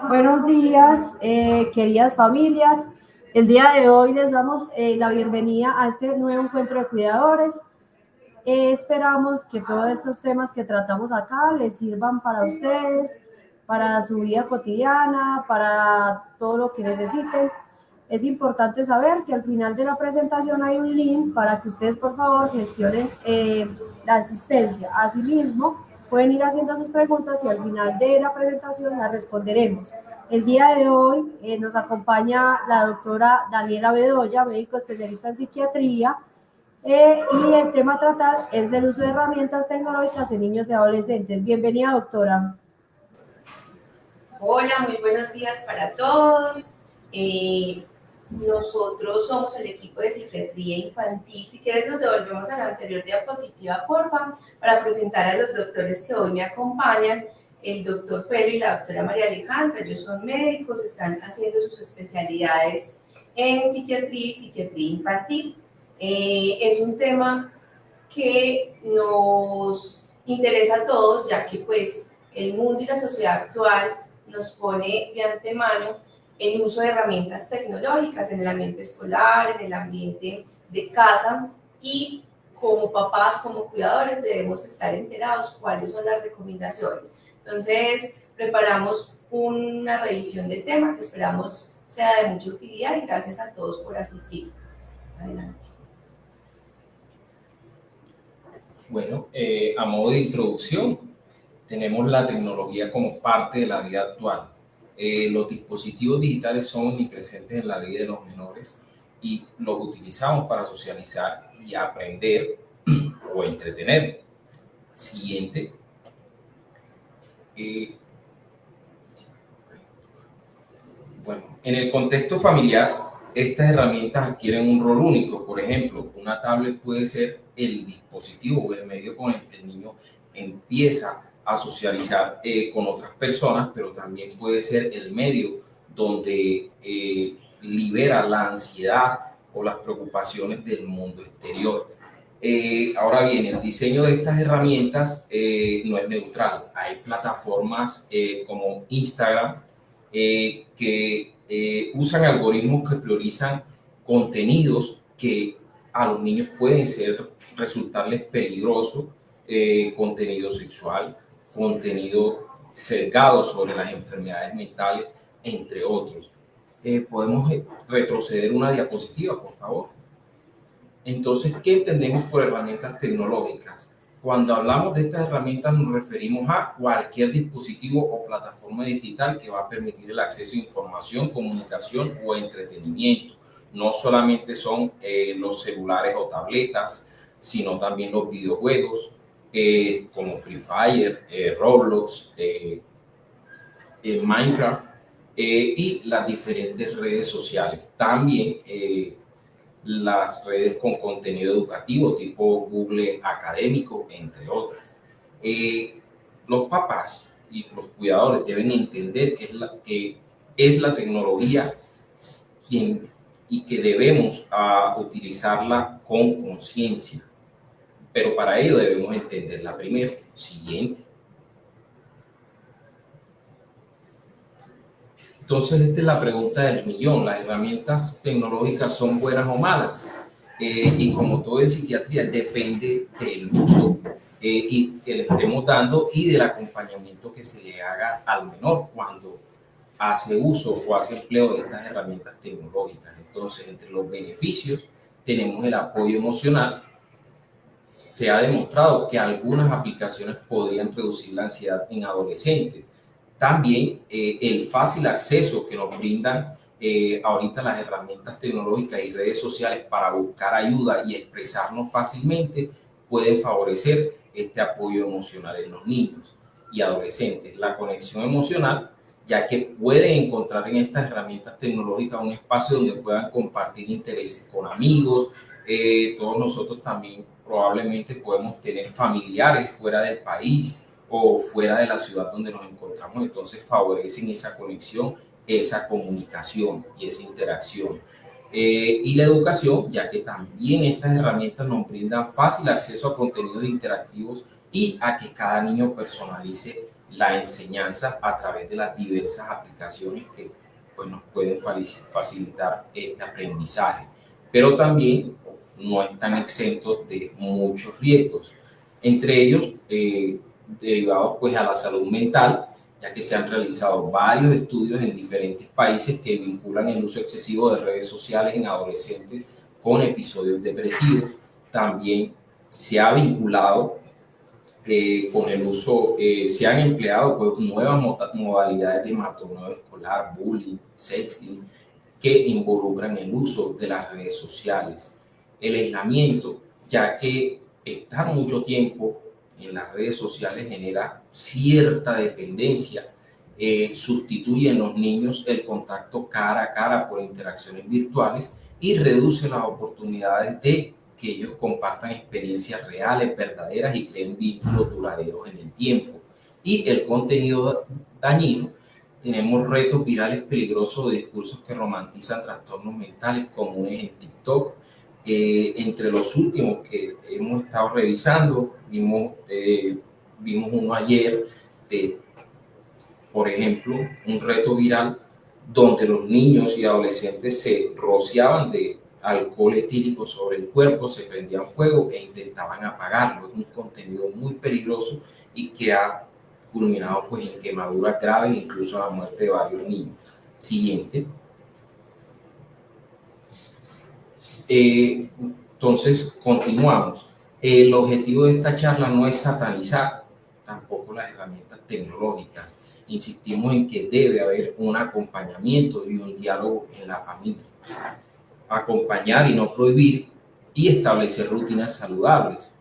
Buenos días, queridas familias. El día de hoy les damos la bienvenida a este nuevo encuentro de cuidadores. Esperamos que todos estos temas que tratamos acá les sirvan para ustedes, para su vida cotidiana, para todo lo que necesiten. Es importante saber que al final de la presentación hay un link para que ustedes por favor gestionen la asistencia. Asimismo, pueden ir haciendo sus preguntas y al final de la presentación las responderemos. El día de hoy nos acompaña la doctora Daniela Bedoya, médico especialista en psiquiatría, y el tema a tratar es el uso de herramientas tecnológicas en niños y adolescentes. Bienvenida, doctora. Hola, muy buenos días para todos. Nosotros somos el equipo de psiquiatría infantil. Si quieres nos devolvemos a la anterior diapositiva, porfa, para presentar a los doctores que hoy me acompañan. El doctor Felo y la doctora María Alejandra, ellos son médicos, están haciendo sus especialidades en psiquiatría y psiquiatría infantil. Es un tema que nos interesa a todos, ya que pues el mundo y la sociedad actual nos pone de antemano en uso de herramientas tecnológicas en el ambiente escolar, en el ambiente de casa, y como papás, como cuidadores, debemos estar enterados cuáles son las recomendaciones. Entonces, preparamos una revisión del tema que esperamos sea de mucha utilidad y gracias a todos por asistir. Adelante. Bueno, a modo de introducción, tenemos la tecnología como parte de la vida actual. Los dispositivos digitales son omnipresentes en la vida de los menores y los utilizamos para socializar y aprender o entretener. Siguiente. Bueno, en el contexto familiar, estas herramientas adquieren un rol único. Por ejemplo, una tablet puede ser el dispositivo o el medio con el que el niño empieza a socializar con otras personas, pero también puede ser el medio donde libera la ansiedad o las preocupaciones del mundo exterior. Ahora bien, el diseño de estas herramientas no es neutral. Hay plataformas como Instagram que usan algoritmos que priorizan contenidos que a los niños pueden resultarles peligrosos, contenido sexual, contenido sesgado sobre las enfermedades mentales, entre otros. ¿Podemos retroceder una diapositiva, por favor? Entonces, ¿qué entendemos por herramientas tecnológicas? Cuando hablamos de estas herramientas nos referimos a cualquier dispositivo o plataforma digital que va a permitir el acceso a información, comunicación o entretenimiento. No solamente son los celulares o tabletas, sino también los videojuegos como Free Fire, Roblox, Minecraft y las diferentes redes sociales. También las redes con contenido educativo tipo Google Académico, entre otras. Los papás y los cuidadores deben entender que es la tecnología y que debemos utilizarla con conciencia, pero para ello debemos entenderla primero. Siguiente. Entonces, esta es la pregunta del millón. ¿Las herramientas tecnológicas son buenas o malas? Y como todo en psiquiatría, depende del uso y que le estemos dando y del acompañamiento que se le haga al menor cuando hace uso o hace empleo de estas herramientas tecnológicas. Entonces, entre los beneficios tenemos el apoyo emocional. Se ha demostrado que algunas aplicaciones podrían reducir la ansiedad en adolescentes. También el fácil acceso que nos brindan ahorita las herramientas tecnológicas y redes sociales para buscar ayuda y expresarnos fácilmente puede favorecer este apoyo emocional en los niños y adolescentes. La conexión emocional, ya que pueden encontrar en estas herramientas tecnológicas un espacio donde puedan compartir intereses con amigos. Todos nosotros también probablemente podemos tener familiares fuera del país o fuera de la ciudad donde nos encontramos, entonces favorecen esa conexión, esa comunicación y esa interacción. Y la educación, ya que también estas herramientas nos brindan fácil acceso a contenidos interactivos y a que cada niño personalice la enseñanza a través de las diversas aplicaciones que pues, nos pueden facilitar este aprendizaje. Pero también no están exentos de muchos riesgos, entre ellos derivados pues, a la salud mental, ya que se han realizado varios estudios en diferentes países que vinculan el uso excesivo de redes sociales en adolescentes con episodios depresivos. También se ha vinculado con el uso, se han empleado pues, nuevas modalidades de matoneo escolar, bullying, sexting, que involucran el uso de las redes sociales. El aislamiento, ya que estar mucho tiempo en las redes sociales genera cierta dependencia, sustituye en los niños el contacto cara a cara por interacciones virtuales y reduce las oportunidades de que ellos compartan experiencias reales, verdaderas y creen vínculos duraderos en el tiempo. Y el contenido dañino, tenemos retos virales peligrosos de discursos que romantizan trastornos mentales comunes en TikTok. Entre los últimos que hemos estado revisando, vimos uno ayer de, por ejemplo, un reto viral donde los niños y adolescentes se rociaban de alcohol etílico sobre el cuerpo, se prendían fuego e intentaban apagarlo. Es un contenido muy peligroso y que ha culminado pues, en quemaduras graves e incluso la muerte de varios niños. Siguiente. Entonces, continuamos. El objetivo de esta charla no es satanizar tampoco las herramientas tecnológicas. Insistimos en que debe haber un acompañamiento y un diálogo en la familia. Acompañar y no prohibir y establecer rutinas saludables.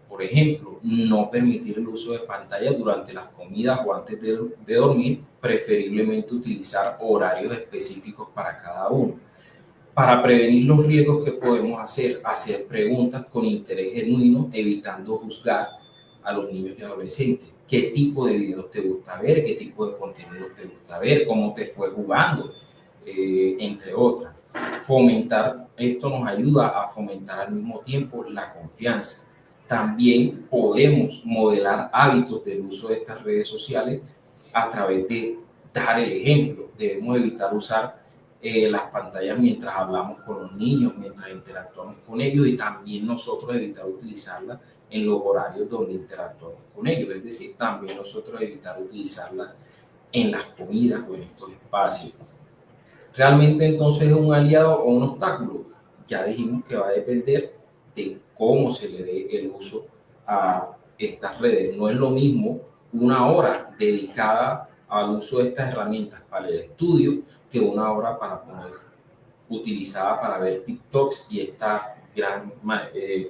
Por ejemplo, no permitir el uso de pantallas durante las comidas o antes de dormir, preferiblemente utilizar horarios específicos para cada uno. Para prevenir los riesgos que podemos hacer preguntas con interés genuino, evitando juzgar a los niños y adolescentes. ¿Qué tipo de videos te gusta ver? ¿Qué tipo de contenido te gusta ver? ¿Cómo te fue jugando? Entre otras. Esto nos ayuda a fomentar al mismo tiempo la confianza. También podemos modelar hábitos del uso de estas redes sociales a través de dar el ejemplo. Debemos evitar usar las pantallas mientras hablamos con los niños, mientras interactuamos con ellos y también nosotros evitar utilizarlas en los horarios donde interactuamos con ellos. Es decir, también nosotros evitar utilizarlas en las comidas o en estos espacios. ¿Realmente entonces es un aliado o un obstáculo? Ya dijimos que va a depender de cómo se le dé el uso a estas redes. No es lo mismo una hora dedicada al uso de estas herramientas para el estudio que una hora utilizada para ver TikToks y esta gran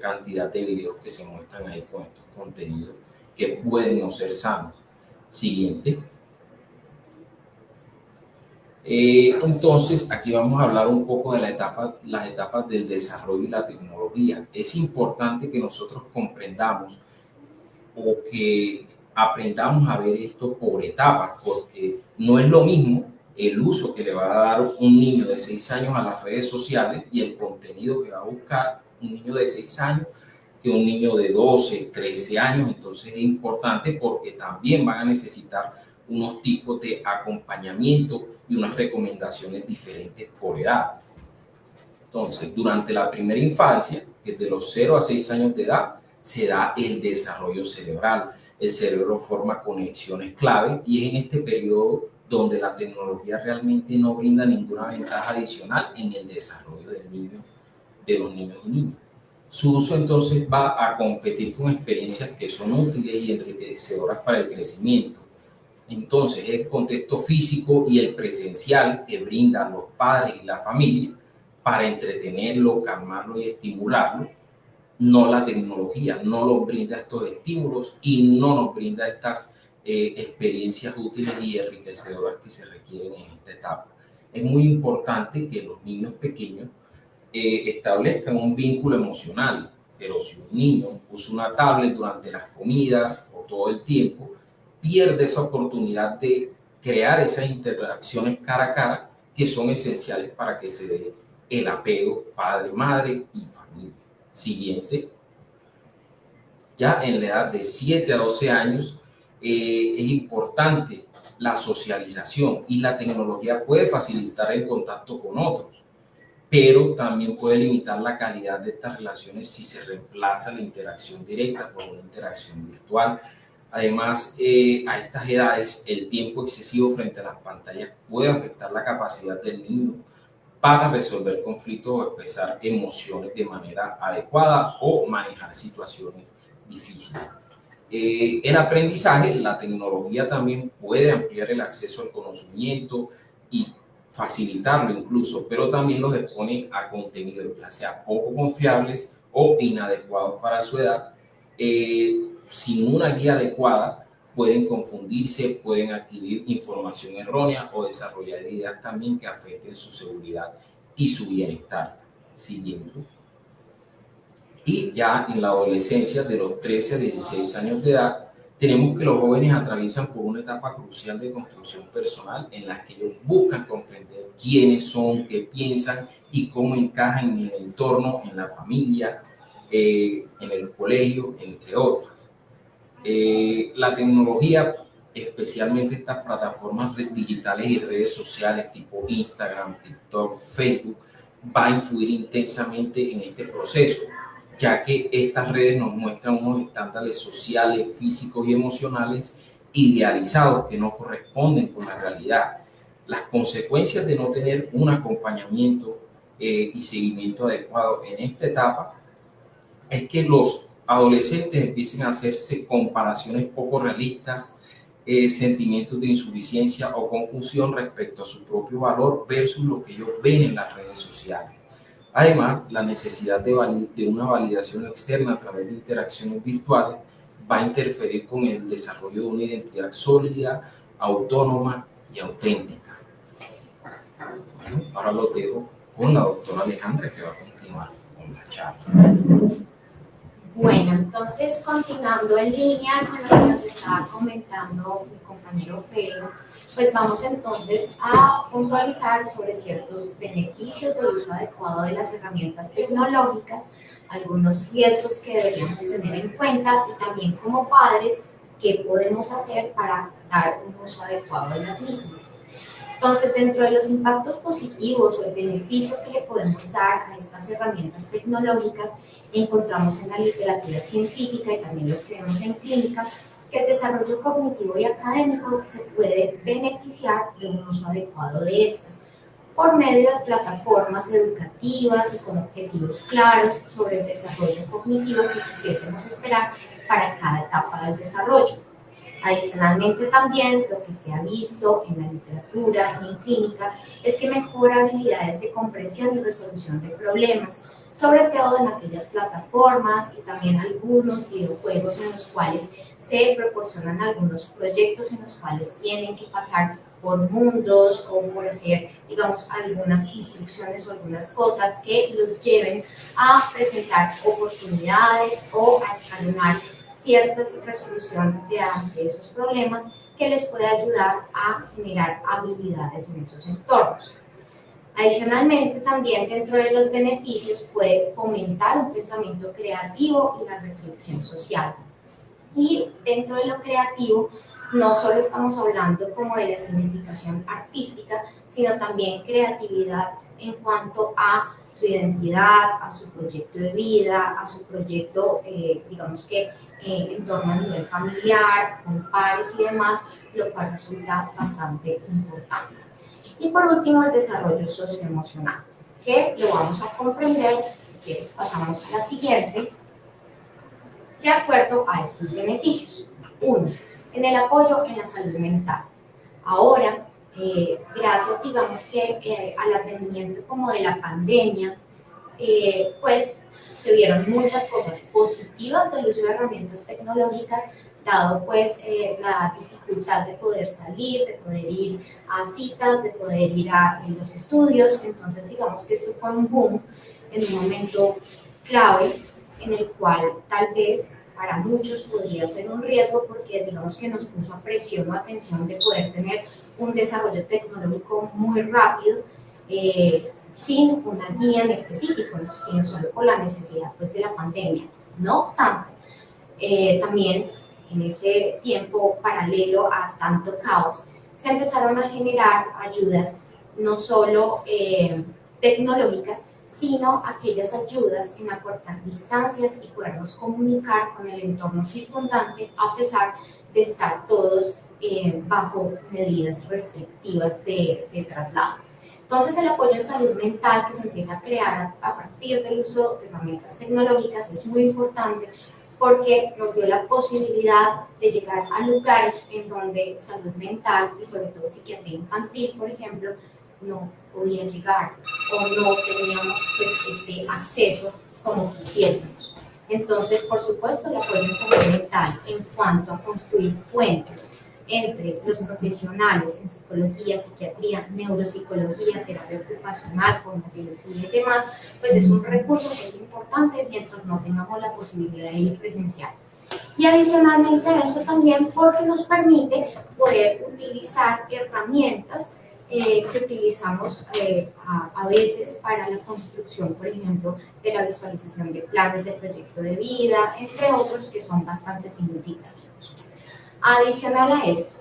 cantidad de videos que se muestran ahí con estos contenidos que pueden no ser sanos. Siguiente. Entonces, aquí vamos a hablar un poco de las etapas del desarrollo y la tecnología. Es importante que nosotros comprendamos o que aprendamos a ver esto por etapas, porque no es lo mismo el uso que le va a dar un niño de 6 años a las redes sociales y el contenido que va a buscar un niño de 6 años que un niño de 12, 13 años. Entonces es importante porque también van a necesitar unos tipos de acompañamiento y unas recomendaciones diferentes por edad. Entonces, durante la primera infancia, desde los 0 a 6 años de edad, se da el desarrollo cerebral. El cerebro forma conexiones clave y es en este periodo donde la tecnología realmente no brinda ninguna ventaja adicional en el desarrollo de los niños y niñas. Su uso entonces va a competir con experiencias que son útiles y enriquecedoras para el crecimiento. Entonces, el contexto físico y el presencial que brindan los padres y la familia para entretenerlo, calmarlo y estimularlo, no la tecnología, no nos brinda estos estímulos y no nos brinda estas experiencias útiles y enriquecedoras que se requieren en esta etapa. Es muy importante que los niños pequeños establezcan un vínculo emocional, pero si un niño usa una tablet durante las comidas o todo el tiempo, pierde esa oportunidad de crear esas interacciones cara a cara que son esenciales para que se dé el apego padre, madre y familia. Siguiente. Ya en la edad de 7 a 12 años es importante la socialización y la tecnología puede facilitar el contacto con otros, pero también puede limitar la calidad de estas relaciones si se reemplaza la interacción directa por una interacción virtual. Además, a estas edades, el tiempo excesivo frente a las pantallas puede afectar la capacidad del niño para resolver conflictos o expresar emociones de manera adecuada o manejar situaciones difíciles. En aprendizaje, la tecnología también puede ampliar el acceso al conocimiento y facilitarlo incluso, pero también los expone a contenidos, ya sea poco confiables o inadecuados para su edad. Sin una guía adecuada, pueden confundirse, pueden adquirir información errónea o desarrollar ideas también que afecten su seguridad y su bienestar. Siguiente. Y ya en la adolescencia, de los 13 a 16 años de edad, tenemos que los jóvenes atraviesan por una etapa crucial de construcción personal en la que ellos buscan comprender quiénes son, qué piensan y cómo encajan en el entorno, en la familia, en el colegio, entre otras. La tecnología, especialmente estas plataformas digitales y redes sociales tipo Instagram, TikTok, Facebook, va a influir intensamente en este proceso, ya que estas redes nos muestran unos estándares sociales, físicos y emocionales idealizados que no corresponden con la realidad. Las consecuencias de no tener un acompañamiento y seguimiento adecuado en esta etapa es que los adolescentes empiecen a hacerse comparaciones poco realistas, sentimientos de insuficiencia o confusión respecto a su propio valor versus lo que ellos ven en las redes sociales. Además, la necesidad de una validación externa a través de interacciones virtuales va a interferir con el desarrollo de una identidad sólida, autónoma y auténtica. Bueno, ahora lo dejo con la doctora Alejandra, que va a continuar con la charla. Bueno, entonces continuando en línea con lo que nos estaba comentando mi compañero Pedro, pues vamos entonces a puntualizar sobre ciertos beneficios del uso adecuado de las herramientas tecnológicas, algunos riesgos que deberíamos tener en cuenta y también como padres, qué podemos hacer para dar un uso adecuado de las mismas. Entonces, dentro de los impactos positivos o el beneficio que le podemos dar a estas herramientas tecnológicas, encontramos en la literatura científica y también lo que vemos en clínica, que el desarrollo cognitivo y académico se puede beneficiar de un uso adecuado de estas, por medio de plataformas educativas y con objetivos claros sobre el desarrollo cognitivo que quisiésemos esperar para cada etapa del desarrollo. Adicionalmente también lo que se ha visto en la literatura y en clínica es que mejora habilidades de comprensión y resolución de problemas, sobre todo en aquellas plataformas y también algunos videojuegos en los cuales se proporcionan algunos proyectos en los cuales tienen que pasar por mundos o por hacer, digamos, algunas instrucciones o algunas cosas que los lleven a presentar oportunidades o a escalonar cierta resolución de esos problemas que les puede ayudar a generar habilidades en esos entornos. Adicionalmente, también dentro de los beneficios puede fomentar un pensamiento creativo y la reflexión social. Y dentro de lo creativo, no solo estamos hablando como de la significación artística, sino también creatividad en cuanto a su identidad, a su proyecto de vida, a su proyecto, digamos que en torno a nivel familiar, con pares y demás, lo cual resulta bastante importante. Y por último, el desarrollo socioemocional, que lo vamos a comprender, si quieres pasamos a la siguiente, de acuerdo a estos beneficios. 1. En el apoyo en la salud mental. Ahora, gracias, digamos que al atendimiento como de la pandemia, pues se vieron muchas cosas positivas del uso de herramientas tecnológicas, dado pues la dificultad de poder salir, de poder ir a citas, de poder ir a los estudios. Entonces digamos que esto fue un boom en un momento clave en el cual tal vez para muchos podría ser un riesgo, porque digamos que nos puso a presión o atención de poder tener un desarrollo tecnológico muy rápido, sin una guía en específico, sino solo por la necesidad pues, de la pandemia. No obstante, también en ese tiempo paralelo a tanto caos, se empezaron a generar ayudas no solo tecnológicas, sino aquellas ayudas en acortar distancias y podernos comunicar con el entorno circundante a pesar de estar todos bajo medidas restrictivas de traslado. Entonces, el apoyo en salud mental que se empieza a crear a partir del uso de herramientas tecnológicas es muy importante porque nos dio la posibilidad de llegar a lugares en donde salud mental y sobre todo psiquiatría infantil, por ejemplo, no podía llegar o no teníamos pues, este acceso como quisiésemos. Entonces, por supuesto, el apoyo en salud mental en cuanto a construir puentes entre los profesionales en psicología, psiquiatría, neuropsicología, terapia ocupacional, fonoaudiología y demás, pues es un recurso que es importante mientras no tengamos la posibilidad de ir presencial. Y adicionalmente a eso también porque nos permite poder utilizar herramientas que utilizamos a veces para la construcción, por ejemplo, de la visualización de planes de proyecto de vida, entre otros que son bastante significativos. Adicional a esto,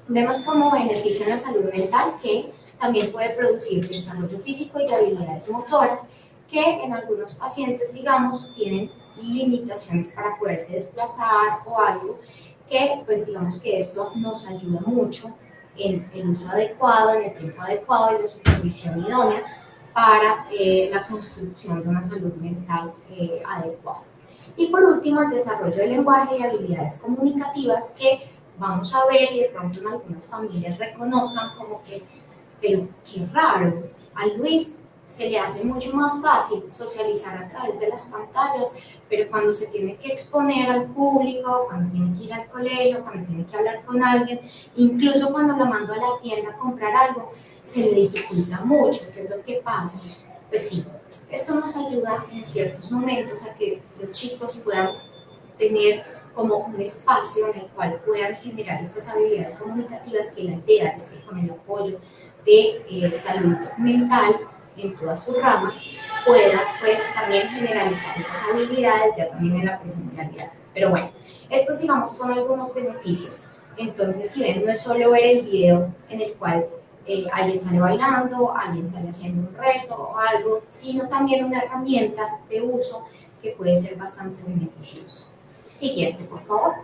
vemos como beneficio en la salud mental que también puede producir desarrollo físico y de habilidades motoras que en algunos pacientes, digamos, tienen limitaciones para poderse desplazar o algo que, pues digamos que esto nos ayuda mucho en el uso adecuado, en el tiempo adecuado y la supervisión idónea para la construcción de una salud mental adecuada. Y por último, el desarrollo del lenguaje y habilidades comunicativas que vamos a ver y de pronto en algunas familias reconozcan como que, pero qué raro, a Luis se le hace mucho más fácil socializar a través de las pantallas, pero cuando se tiene que exponer al público, cuando tiene que ir al colegio, cuando tiene que hablar con alguien, incluso cuando lo mando a la tienda a comprar algo, se le dificulta mucho. ¿Qué es lo que pasa? Pues sí, esto nos ayuda en ciertos momentos a que los chicos puedan tener como un espacio en el cual puedan generar estas habilidades comunicativas, que la idea es que con el apoyo de salud mental en todas sus ramas pueda pues también generalizar esas habilidades ya también en la presencialidad. Pero bueno, estos digamos son algunos beneficios. Entonces, si ven, no es solo ver el video en el cual alguien sale bailando, alguien sale haciendo un reto o algo, sino también una herramienta de uso que puede ser bastante beneficiosa. Siguiente, por favor.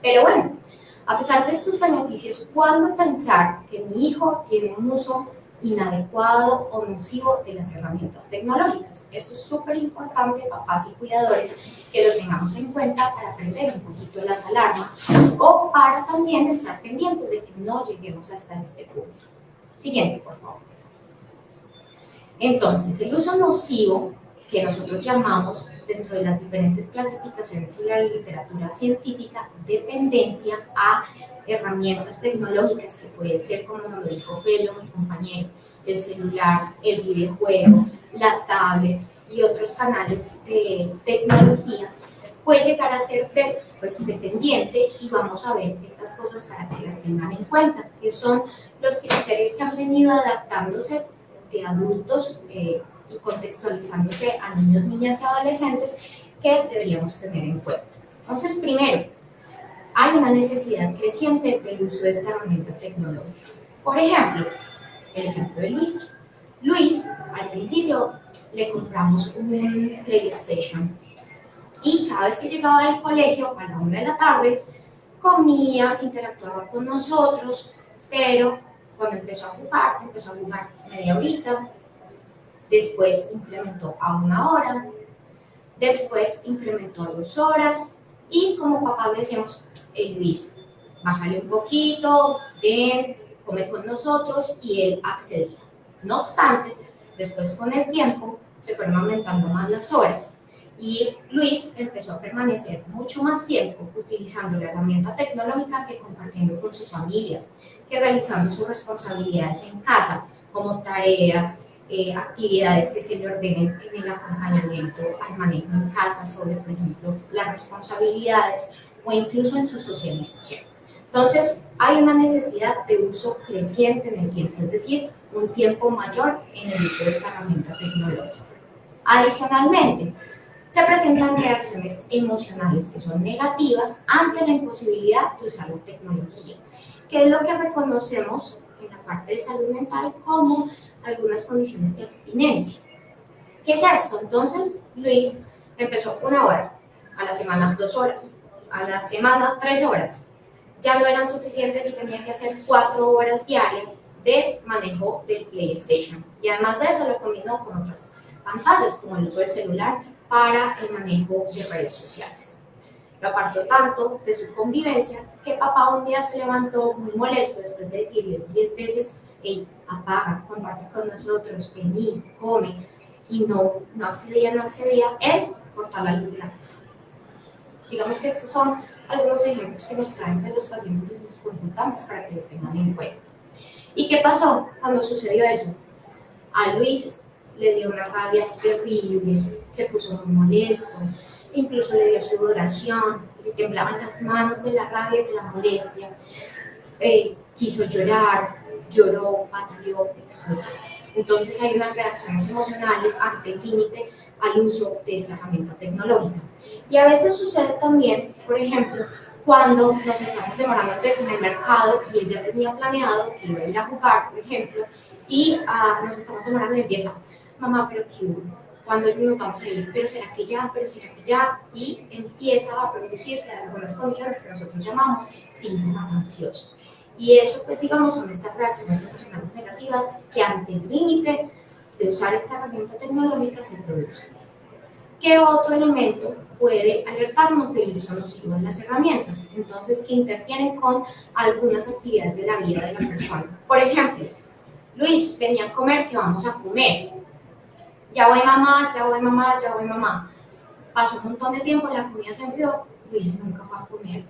Pero bueno, a pesar de estos beneficios, ¿cuándo pensar que mi hijo tiene un uso inadecuado o nocivo de las herramientas tecnológicas? Esto es súper importante, papás y cuidadores, que lo tengamos en cuenta para prender un poquito las alarmas o para también estar pendientes de que no lleguemos hasta este punto. Siguiente, por favor. Entonces, el uso nocivo, que nosotros llamamos dentro de las diferentes clasificaciones y la literatura científica, dependencia a herramientas tecnológicas, que puede ser, como nos lo dijo Felo, mi compañero, el celular, el videojuego, la tablet y otros canales de tecnología, puede llegar a ser dependiente, y vamos a ver estas cosas para que las tengan en cuenta, que son los criterios que han venido adaptándose de adultos y contextualizándose a niños, niñas y adolescentes, que deberíamos tener en cuenta. Entonces, primero, hay una necesidad creciente del uso de esta herramienta tecnológica. Por ejemplo, el ejemplo de Luis. Luis, al principio, le compramos un PlayStation y cada vez que llegaba del colegio a la 1 de la tarde, comía, interactuaba con nosotros, pero cuando empezó a jugar media horita, después incrementó a 1 hora, después incrementó a 2 horas, y como papá le decíamos, hey Luis, bájale un poquito, ven, come con nosotros, y él accedía. No obstante, después con el tiempo se fueron aumentando más las horas, y Luis empezó a permanecer mucho más tiempo utilizando la herramienta tecnológica que compartiendo con su familia, que realizando sus responsabilidades en casa, como tareas, actividades que se le ordenen en el acompañamiento al manejo en casa sobre, por ejemplo, las responsabilidades o incluso en su socialización. Entonces, hay una necesidad de uso creciente en el tiempo, es decir, un tiempo mayor en el uso de esta herramienta tecnológica. Adicionalmente, se presentan reacciones emocionales que son negativas ante la imposibilidad de usar la tecnología, que es lo que reconocemos en la parte de salud mental como algunas condiciones de abstinencia. ¿Qué es esto? Entonces, Luis empezó 1 hora, a la semana 2 horas, a la semana 3 horas. Ya no eran suficientes y tenía que hacer 4 horas diarias de manejo del PlayStation. Y además de eso lo combinó con otras pantallas, como el uso del celular para el manejo de redes sociales. Lo apartó tanto de su convivencia que papá un día se levantó muy molesto después de decirle 10 veces: hey, apaga, comparte con nosotros, vení, come, y no accedía, en cortar la luz de la casa. Digamos que estos son algunos ejemplos que nos traen de los pacientes y sus consultantes para que lo tengan en cuenta. ¿Y qué pasó cuando sucedió eso? A Luis le dio una rabia terrible, se puso muy molesto, incluso le dio sudoración, le temblaban las manos de la rabia y de la molestia, quiso llorar, lloró, pataleó, explotó. Entonces hay unas reacciones emocionales ante el límite al uso de esta herramienta tecnológica. Y a veces sucede también, por ejemplo, cuando nos estamos demorando entonces en el mercado y él ya tenía planeado que iba a ir a jugar, por ejemplo, y nos estamos demorando y empieza: mamá, pero ¿qué hubo? ¿Cuándo nos vamos a ir? ¿Pero será que ya? ¿Pero será que ya? Y empieza a producirse algunas condiciones que nosotros llamamos síntomas ansiosos. Y eso, pues digamos, son estas reacciones emocionales negativas que ante el límite de usar esta herramienta tecnológica se producen. ¿Qué otro elemento puede alertarnos del uso nocivo de las herramientas? Entonces, que interfieren con algunas actividades de la vida de la persona. Por ejemplo, Luis, venía a comer, ¿qué vamos a comer? Ya voy mamá, ya voy mamá, ya voy mamá. Pasó un montón de tiempo, la comida se enfrió, Luis nunca fue a comer.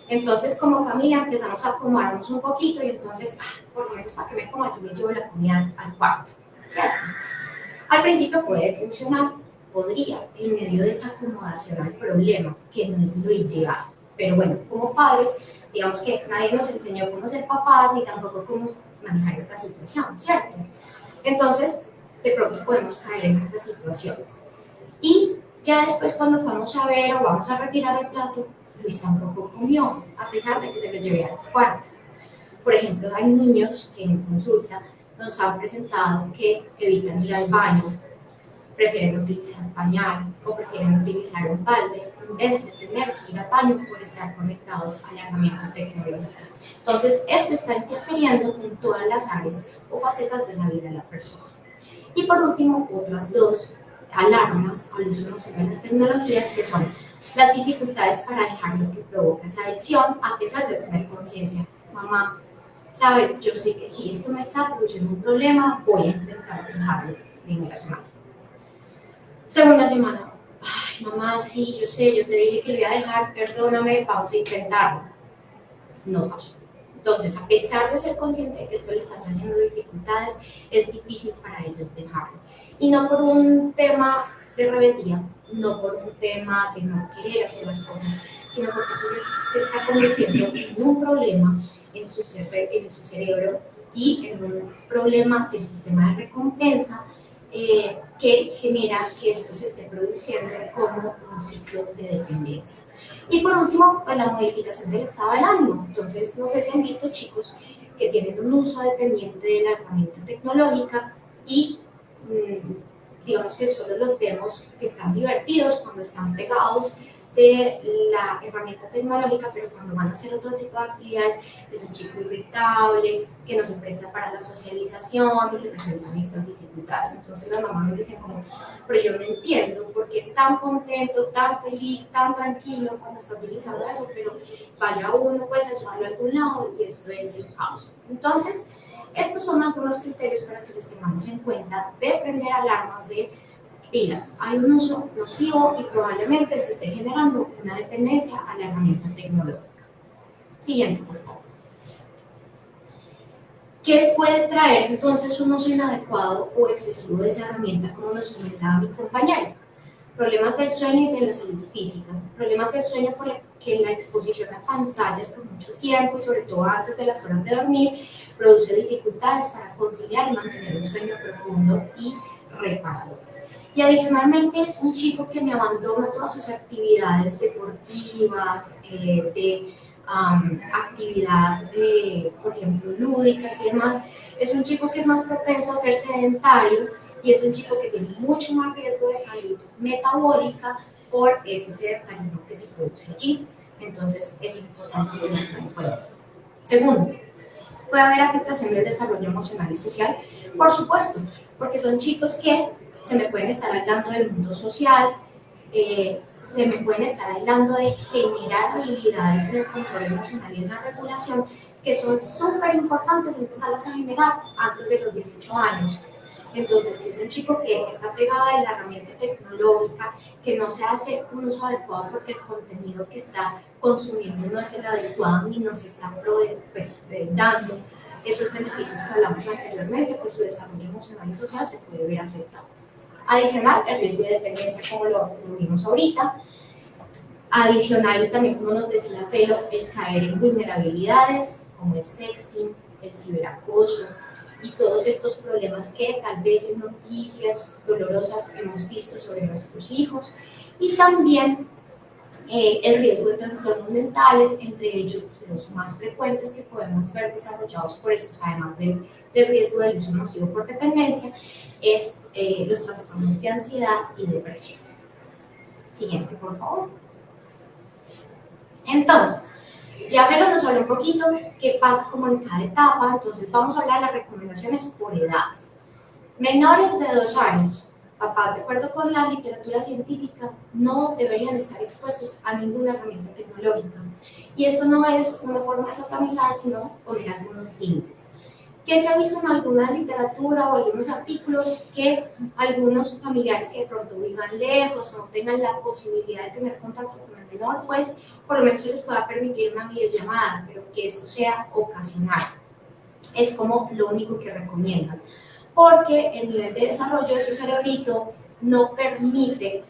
Entonces, como familia, empezamos a acomodarnos un poquito y entonces, por lo menos para que me coma, yo me llevo la comida al cuarto, ¿cierto? Al principio puede funcionar, podría, en medio de esa acomodación al problema, que no es lo ideal. Pero bueno, como padres, digamos que nadie nos enseñó cómo ser papás ni tampoco cómo manejar esta situación, ¿cierto? Entonces, de pronto podemos caer en estas situaciones. Y ya después, cuando vamos a ver o vamos a retirar el plato, Luis tampoco comió, a pesar de que se lo llevé al cuarto. Por ejemplo, hay niños que en consulta nos han presentado que evitan ir al baño, prefieren utilizar pañal o prefieren utilizar un balde en vez de tener que ir al baño por estar conectados a la herramienta tecnológica. Entonces, esto está interfiriendo con todas las áreas o facetas de la vida de la persona. Y por último, otras dos alarmas al uso nocivo de las tecnologías, que son las dificultades para dejar lo que provoca esa adicción, a pesar de tener conciencia. Mamá, sabes, yo sé que si esto me está produciendo un problema, voy a intentar dejarlo primera semana. Segunda semana, ay, mamá, sí, yo sé, yo te dije que lo iba a dejar, perdóname, vamos a intentarlo. No pasó. Entonces, a pesar de ser consciente de que esto le está trayendo dificultades, es difícil para ellos dejarlo. Y no por un tema de rebeldía, no por un tema de no querer hacer las cosas, sino porque esto se está convirtiendo en un problema en su cerebro y en un problema del sistema de recompensa que genera que esto se esté produciendo como un ciclo de dependencia. Y por último, pues la modificación del estado del ánimo. Entonces, no sé si han visto chicos que tienen un uso dependiente de la herramienta tecnológica y digamos que solo los vemos que están divertidos cuando están pegados de la herramienta tecnológica, pero cuando van a hacer otro tipo de actividades es un chico irritable, que no se presta para la socialización y se presentan estas dificultades. Entonces las mamás nos dicen como, pero yo no entiendo por qué es tan contento, tan feliz, tan tranquilo cuando está utilizando eso, pero vaya uno pues a llevarlo a algún lado y esto es el caos. Entonces, estos son algunos criterios para que los tengamos en cuenta de prender alarmas de pilas. Hay un uso nocivo y probablemente se esté generando una dependencia a la herramienta tecnológica. Siguiente, por favor. ¿Qué puede traer entonces un uso inadecuado o excesivo de esa herramienta, como nos comentaba mi compañero? Problemas del sueño y de la salud física. Problemas del sueño porque la exposición a pantallas por mucho tiempo y sobre todo antes de las horas de dormir produce dificultades para conciliar y mantener un sueño profundo y reparador. Y adicionalmente, un chico que me abandona todas sus actividades deportivas, actividad, por ejemplo, lúdicas y demás, es un chico que es más propenso a ser sedentario y es un chico que tiene mucho más riesgo de salud metabólica por ese sedentarismo que se produce allí. Entonces, es importante tenerlo en cuenta. Segundo, puede haber afectación del desarrollo emocional y social, por supuesto, porque son chicos que se me pueden estar aislando del mundo social, se me pueden estar aislando de generar habilidades en el control emocional y en la regulación que son súper importantes empezarlas a generar antes de los 18 años. Entonces, si es un chico que está pegado a la herramienta tecnológica, que no se hace un uso adecuado porque el contenido que está consumiendo no es el adecuado ni nos está dando esos beneficios que hablamos anteriormente, pues su desarrollo emocional y social se puede ver afectado. Adicional, el riesgo de dependencia, como lo vimos ahorita. Adicional, también, como nos decía Felo, el caer en vulnerabilidades, como el sexting, el ciberacoso, y todos estos problemas que tal vez en noticias dolorosas hemos visto sobre nuestros hijos, y también el riesgo de trastornos mentales, entre ellos los más frecuentes que podemos ver desarrollados por estos, además del riesgo del uso nocivo por dependencia, es los trastornos de ansiedad y depresión. Siguiente, por favor. Entonces, ya Felo nos habló un poquito qué pasa como en cada etapa, entonces vamos a hablar de las recomendaciones por edades. Menores de 2 años, papás, de acuerdo con la literatura científica, no deberían estar expuestos a ninguna herramienta tecnológica. Y esto no es una forma de satanizar, sino poner algunos límites. Que se ha visto en alguna literatura o algunos artículos que algunos familiares que de pronto vivan lejos o no tengan la posibilidad de tener contacto con el menor, pues por lo menos se les pueda permitir una videollamada, pero que esto sea ocasional. Es como lo único que recomiendan, porque el nivel de desarrollo de su cerebrito no permite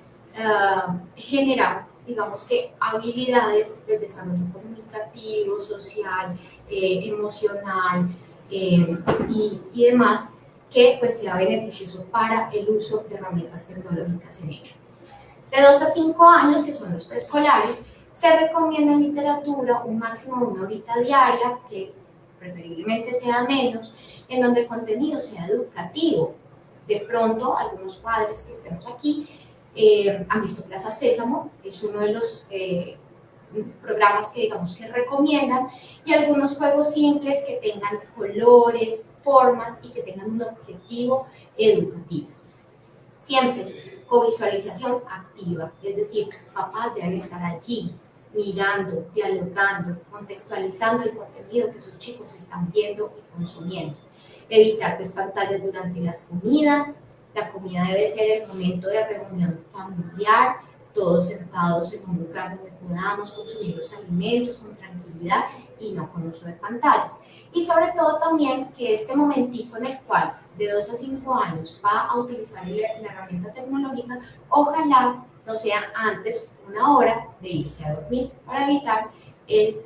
generar, digamos que, habilidades del desarrollo comunicativo, social, emocional, y demás, que pues sea beneficioso para el uso de herramientas tecnológicas en ello. De 2 a 5 años, que son los preescolares, se recomienda en literatura un máximo de 1 horita diaria, que preferiblemente sea menos, en donde el contenido sea educativo. De pronto, algunos padres que estemos aquí han visto Plaza Sésamo, es uno de los programas que digamos que recomiendan, y algunos juegos simples que tengan colores, formas y que tengan un objetivo educativo. Siempre covisualización activa, es decir, papás deben estar allí mirando, dialogando, contextualizando el contenido que sus chicos están viendo y consumiendo. Evitar pues pantallas durante las comidas. La comida debe ser el momento de reunión familiar, todos sentados en un lugar donde podamos consumir los alimentos con tranquilidad y no con uso de pantallas. Y sobre todo también que este momentico en el cual de 2 a 5 años va a utilizar la herramienta tecnológica, ojalá no sea antes 1 hora de irse a dormir para evitar el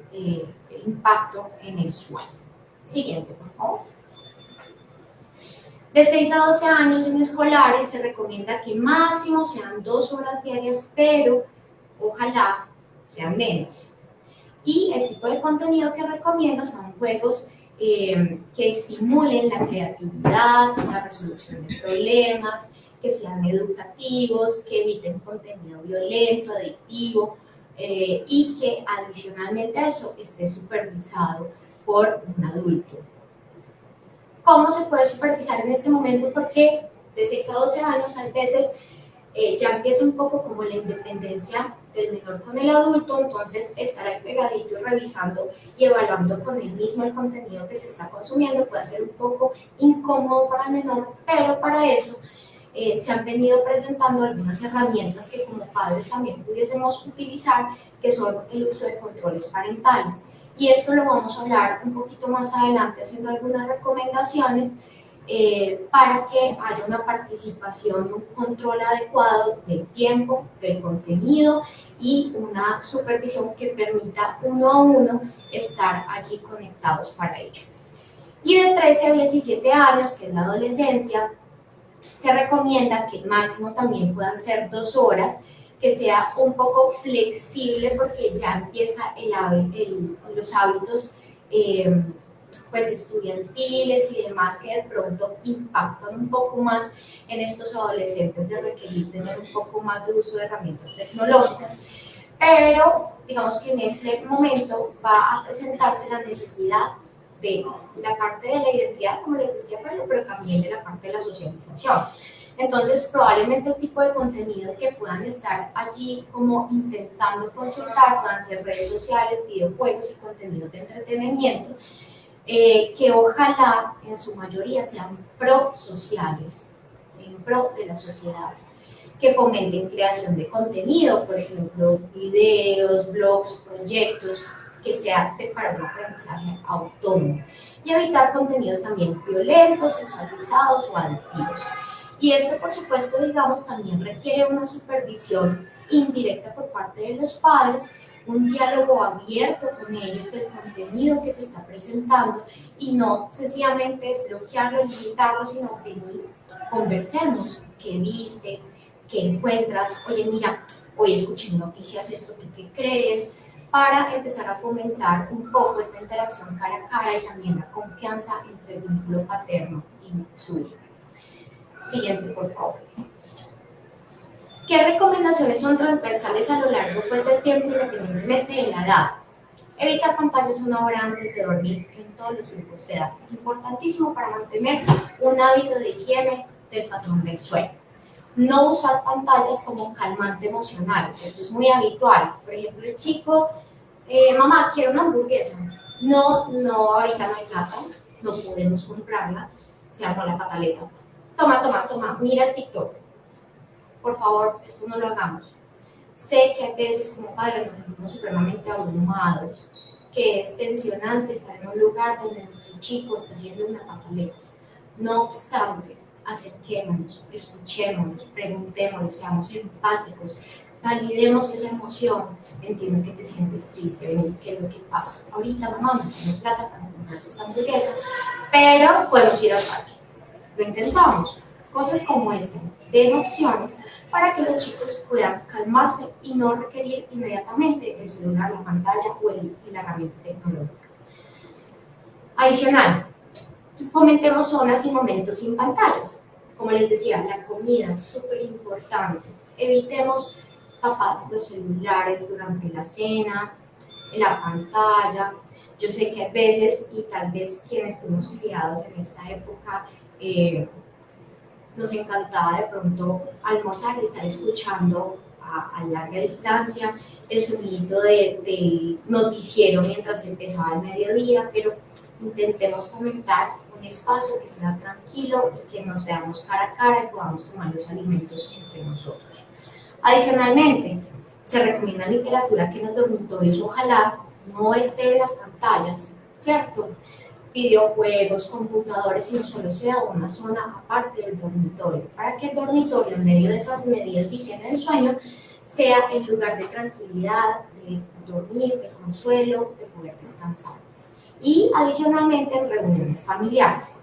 impacto en el sueño. Siguiente, por favor. De 6 a 12 años en escolares se recomienda que máximo sean 2 horas diarias, pero ojalá sean menos. Y el tipo de contenido que recomienda son juegos que estimulen la creatividad, la resolución de problemas, que sean educativos, que eviten contenido violento, adictivo, y que adicionalmente a eso esté supervisado por un adulto. ¿Cómo se puede supervisar en este momento? Porque de 6 a 12 años a veces ya empieza un poco como la independencia del menor con el adulto, entonces estar ahí pegadito y revisando y evaluando con él mismo el contenido que se está consumiendo puede ser un poco incómodo para el menor, pero para eso se han venido presentando algunas herramientas que como padres también pudiésemos utilizar, que son el uso de controles parentales. Y esto lo vamos a hablar un poquito más adelante haciendo algunas recomendaciones para que haya una participación y un control adecuado del tiempo, del contenido y una supervisión que permita 1 a 1 estar allí conectados para ello. Y de 13 a 17 años, que es la adolescencia, Se recomienda que el máximo también puedan ser 2 horas, que sea un poco flexible porque ya empieza los hábitos pues estudiantiles y demás que de pronto impactan un poco más en estos adolescentes de requerir tener un poco más de uso de herramientas tecnológicas. Pero digamos que en este momento va a presentarse la necesidad de la parte de la identidad, como les decía, pero también de la parte de la socialización. Entonces, probablemente el tipo de contenido que puedan estar allí como intentando consultar puedan ser redes sociales, videojuegos y contenidos de entretenimiento, que ojalá en su mayoría sean pro-sociales, en pro de la sociedad, que fomenten creación de contenido, por ejemplo, videos, blogs, proyectos, que sea para un aprendizaje autónomo, y evitar contenidos también violentos, sexualizados o adictivos. Y esto, por supuesto, digamos, también requiere una supervisión indirecta por parte de los padres, un diálogo abierto con ellos del contenido que se está presentando y no sencillamente bloquearlo, limitarlo, sino venir, conversemos, qué viste, qué encuentras, oye, mira, hoy escuché noticias, esto, ¿tú qué crees? Para empezar a fomentar un poco esta interacción cara a cara y también la confianza entre el vínculo paterno y su hijo. Siguiente, por favor. ¿Qué recomendaciones son transversales a lo largo del tiempo independientemente de la edad? Evitar pantallas 1 hora antes de dormir en todos los grupos de edad. Importantísimo para mantener un hábito de higiene del patrón del sueño. No usar pantallas como calmante emocional. Esto es muy habitual. Por ejemplo, el chico, mamá, quiero una hamburguesa. No, ahorita no hay plata, no podemos comprarla. Se armó la pataleta. Toma, mira el TikTok. Por favor, esto no lo hagamos. Sé que a veces como padres nos sentimos supremamente abrumados, que es tensionante estar en un lugar donde nuestro chico está haciendo una pataleta. No obstante, acerquémonos, escuchémonos, preguntémonos, seamos empáticos, validemos esa emoción. Entiendo que te sientes triste, vení, ¿qué es lo que pasa? Ahorita mamá no tiene plata para comprarte esta hamburguesa, pero podemos ir al parque. Lo intentamos. Cosas como esta, den opciones para que los chicos puedan calmarse y no requerir inmediatamente el celular, la pantalla o la herramienta tecnológica. Adicional, fomentemos zonas y momentos sin pantallas. Como les decía, la comida es súper importante. Evitemos, papás, los celulares durante la cena, la pantalla. Yo sé que a veces, y tal vez quienes fuimos criados en esta época, nos encantaba de pronto almorzar y estar escuchando a larga distancia el sonido del noticiero mientras empezaba el mediodía, pero intentemos fomentar un espacio que sea tranquilo y que nos veamos cara a cara y podamos tomar los alimentos entre nosotros. Adicionalmente, se recomienda literatura que en los dormitorios ojalá no esté en las pantallas, ¿cierto? Videojuegos, computadores, y no solo sea una zona aparte del dormitorio, para que el dormitorio, en medio de esas medidas de higiene del sueño, sea el lugar de tranquilidad, de dormir, de consuelo, de poder descansar. Y adicionalmente en reuniones familiares.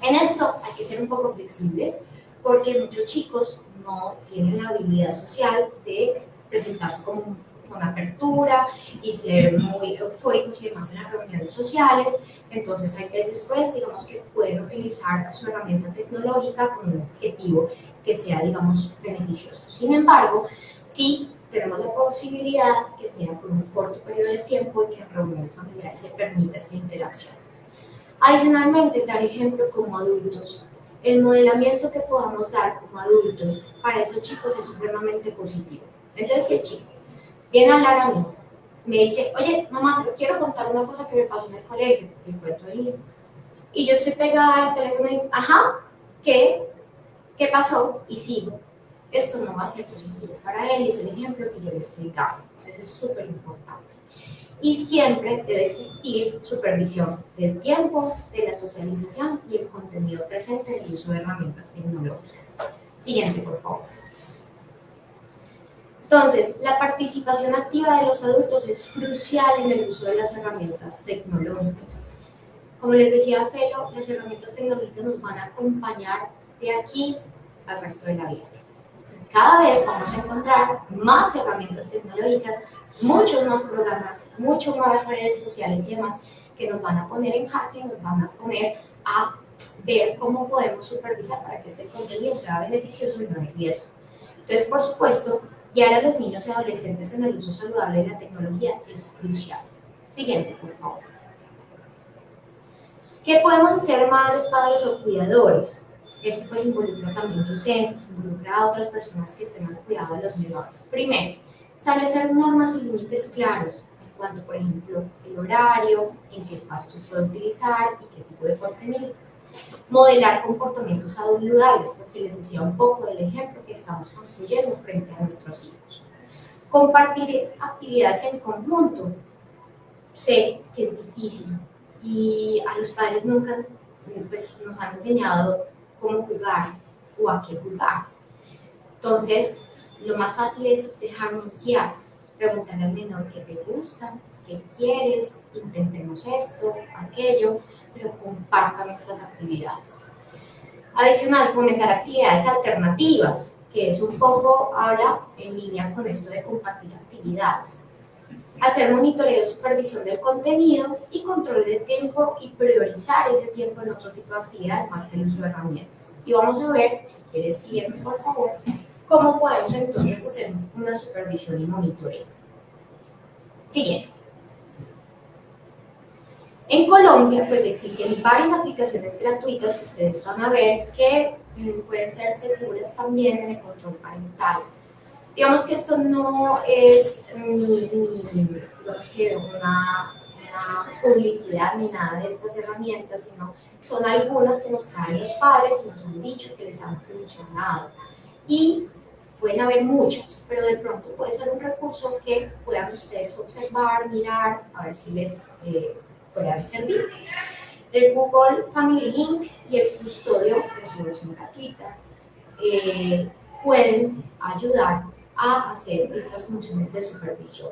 En esto hay que ser un poco flexibles porque muchos chicos no tienen la habilidad social de presentarse con apertura y ser muy eufóricos y demás en las reuniones sociales. Entonces hay veces, pues, digamos que pueden utilizar su herramienta tecnológica con un objetivo que sea, digamos, beneficioso. Sin embargo, sí tenemos la posibilidad que sea por un corto periodo de tiempo y que en reuniones familiares se permita esta interacción. Adicionalmente, dar ejemplo como adultos. El modelamiento que podamos dar como adultos para esos chicos es supremamente positivo. Entonces, si el chico viene a hablar a mí, me dice, oye, mamá, te quiero contar una cosa que me pasó en el colegio, te cuento de Lisa. Y yo estoy pegada al teléfono y, ajá, ¿qué pasó? Y sigo. Esto no va a ser positivo para él y es el ejemplo que yo le estoy dando. Entonces es súper importante. Y siempre debe existir supervisión del tiempo, de la socialización y el contenido presente del uso de herramientas tecnológicas. Siguiente, por favor. Entonces, la participación activa de los adultos es crucial en el uso de las herramientas tecnológicas. Como les decía Felo, las herramientas tecnológicas nos van a acompañar de aquí al resto de la vida. Cada vez vamos a encontrar más herramientas tecnológicas, muchos más programas, mucho más redes sociales y demás que nos van a poner en jaque, nos van a poner a ver cómo podemos supervisar para que este contenido sea beneficioso y no de riesgo. Entonces, por supuesto, guiar a los niños y adolescentes en el uso saludable de la tecnología es crucial. Siguiente, por favor. ¿Qué podemos hacer madres, padres o cuidadores? Esto pues involucra también docentes, involucra a otras personas que estén al cuidado de los menores. Primero, establecer normas y límites claros en cuanto, por ejemplo, el horario, en qué espacio se puede utilizar y qué tipo de contenido. Modelar comportamientos saludables, porque les decía un poco del ejemplo que estamos construyendo frente a nuestros hijos. Compartir actividades en conjunto. Sé que es difícil y a los padres nunca pues, nos han enseñado cómo jugar o a qué jugar. Entonces, lo más fácil es dejarnos guiar, preguntarle al menor qué te gusta, qué quieres, intentemos esto, aquello, pero compártame estas actividades. Adicional, fomentar actividades alternativas, que es un poco, habla en línea con esto de compartir actividades. Hacer monitoreo y supervisión del contenido y control del tiempo y priorizar ese tiempo en otro tipo de actividades más que el uso de herramientas. Y vamos a ver, si quieres siguiente por favor, cómo podemos entonces hacer una supervisión y monitoreo. Siguiente. En Colombia pues existen varias aplicaciones gratuitas que ustedes van a ver que pueden ser seguras también en el control parental. Digamos que esto no es digamos que una publicidad ni nada de estas herramientas, sino son algunas que nos traen los padres y nos han dicho que les han funcionado. Y pueden haber muchas, pero de pronto puede ser un recurso que puedan ustedes observar, mirar, a ver si les puede servir. El Google Family Link y el Custodio, que es una versión gratuita, pueden ayudar a hacer estas funciones de supervisión.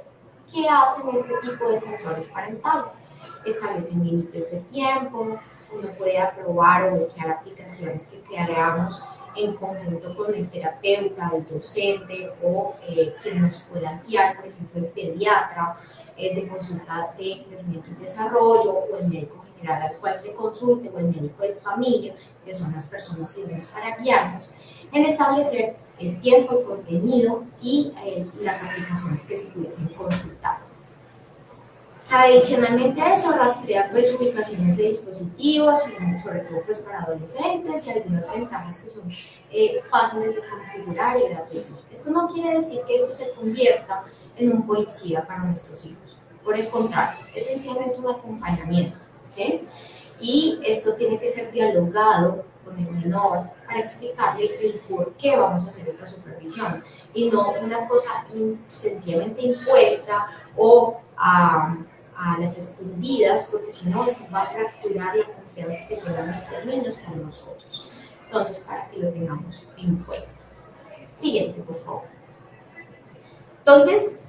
¿Qué hacen este tipo de controles parentales? Establecen límites de tiempo, uno puede aprobar o bloquear aplicaciones que creáramos en conjunto con el terapeuta, el docente o quien nos pueda guiar, por ejemplo, el pediatra de consulta de crecimiento y desarrollo o el médico general al cual se consulte o el médico de familia, que son las personas idóneas para guiarnos, en establecer el tiempo, el contenido y las aplicaciones que se pudiesen consultar. Adicionalmente a eso, rastrea pues ubicaciones de dispositivos, sobre todo pues para adolescentes y algunas ventajas que son fáciles de configurar y gratuitos. Esto no quiere decir que esto se convierta en un policía para nuestros hijos. Por el contrario, es sencillamente un acompañamiento, ¿sí? Y esto tiene que ser dialogado con el menor para explicarle el por qué vamos a hacer esta supervisión y no una cosa sencillamente impuesta o a las escondidas, porque si no, esto va a fracturar la confianza que tengan nuestros niños con nosotros. Entonces, para que lo tengamos en cuenta. Siguiente, por favor. Entonces,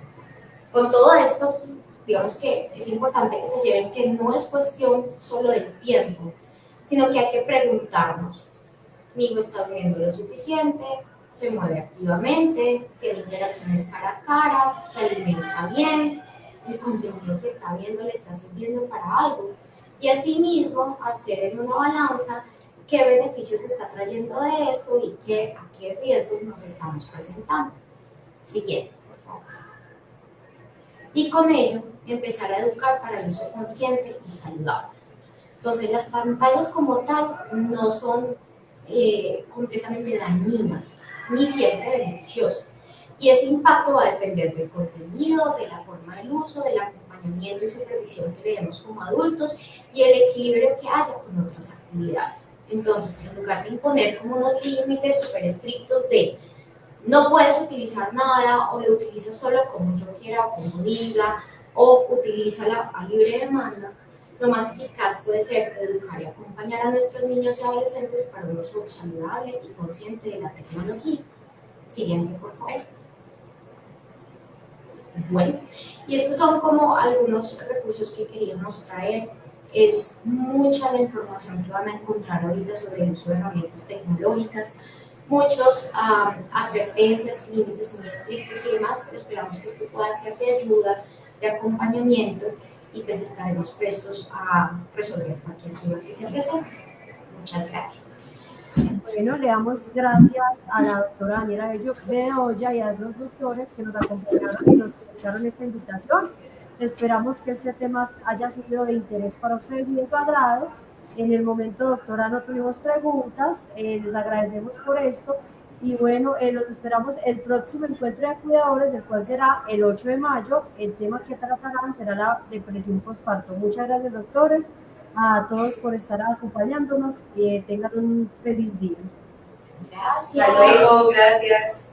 con todo esto, digamos que es importante que se lleven que no es cuestión solo del tiempo, sino que hay que preguntarnos, mi hijo está durmiendo lo suficiente, se mueve activamente, tiene interacciones cara a cara, se alimenta bien, el contenido que está viendo le está sirviendo para algo. Y asimismo, hacer en una balanza qué beneficios está trayendo de esto y a qué riesgos nos estamos presentando. Siguiente, por favor. Y con ello, empezar a educar para el uso consciente y saludable. Entonces, las pantallas como tal no son completamente dañinas, ni siempre beneficiosas. Y ese impacto va a depender del contenido, de la forma del uso, del acompañamiento y supervisión que le demos como adultos y el equilibrio que haya con otras actividades. Entonces, en lugar de imponer como unos límites súper estrictos de no puedes utilizar nada o lo utilizas solo como yo quiera o como diga o utilízala a libre demanda, lo más eficaz puede ser educar y acompañar a nuestros niños y adolescentes para un uso saludable y consciente de la tecnología. Siguiente, por favor. Bueno, y estos son como algunos recursos que queríamos traer. Es mucha la información que van a encontrar ahorita sobre el uso de herramientas tecnológicas. muchos advertencias, límites muy estrictos y demás, pero esperamos que esto pueda ser de ayuda, de acompañamiento y pues estaremos prestos a resolver cualquier duda que se presente. Muchas gracias. Bueno, le damos gracias a la doctora Daniela Bedoya y a los doctores que nos acompañaron y nos aceptaron esta invitación. Esperamos que este tema haya sido de interés para ustedes y de su agrado. En el momento, doctora, no tuvimos preguntas, les agradecemos por esto y bueno, los esperamos el próximo encuentro de cuidadores, el cual será el 8 de mayo. El tema que tratarán será la depresión postparto. Muchas gracias, doctores, a todos por estar acompañándonos y tengan un feliz día. Gracias. Hasta luego, gracias.